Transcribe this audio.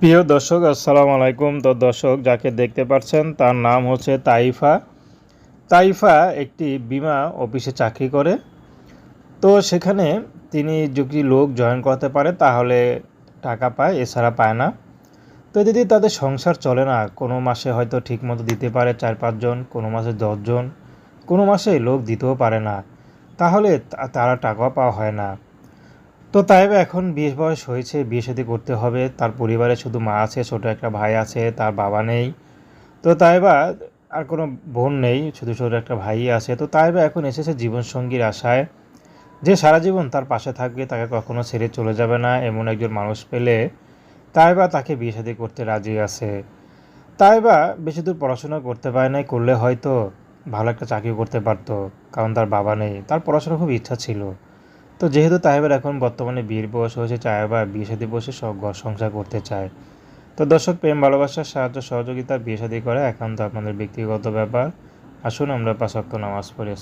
প্রিয় দর্শক আসসালামু আলাইকুম। তো দর্শক যাকে দেখতে পাচ্ছেন তার নাম হচ্ছে তাইফা। তাইফা একটি বীমা অফিসে চাকরি করে। তো সেখানে তিনি যদি লোক জয়েন করতে পারে তাহলে টাকা পায়, এছাড়া পায় না। তো যদি তাদের সংসার চলে না, কোনো মাসে হয়তো ঠিকমতো দিতে পারে 4-5 জন, কোনো মাসে 10 জন, কোনো মাসে লোক দিতেও পারে না, তাহলে তারা টাকাও পাওয়া হয় না। তো তাইবা এখন বিয়ে বয়স হয়েছে, বিয়ে শাদী করতে হবে। তার পরিবারে শুধু মা আছে, ছোট একটা ভাই আছে, তার বাবা নেই। তো তাইবা আর কোনো বোন নেই, শুধু ছোট একটা ভাই আছে। তো তাইবা এখন এসেছে জীবনসঙ্গীর আশায়, যে সারা জীবন তার পাশে থাকবে, তাকে কখনো ছেড়ে চলে যাবে না, এমন একজন মানুষ পেলে তাইবা তাকে বিয়ে শাদী করতে রাজি আছে। তাইবা বেশি দূর পড়াশোনা করতে পারে নাই, করলে হয়তো ভালো একটা চাকরি করতে পারতো, কারণ তার বাবা নেই। তার পড়াশোনার খুব ইচ্ছা ছিল। তো যেহেতু তাহেবের এখন বর্তমানে বিয়ের বয়স হয়েছে, তাহেবা বিয়ে শাদী বসে সব ঘর সংসার করতে চায়। তো দর্শক, প্রেম ভালোবাসার সাহায্য সহযোগিতা বিয়ে শাদী করা একান্ত আপনাদের ব্যক্তিগত ব্যাপার। আসুন আমরা 5 ওয়াক্ত নামাজ পড়ি।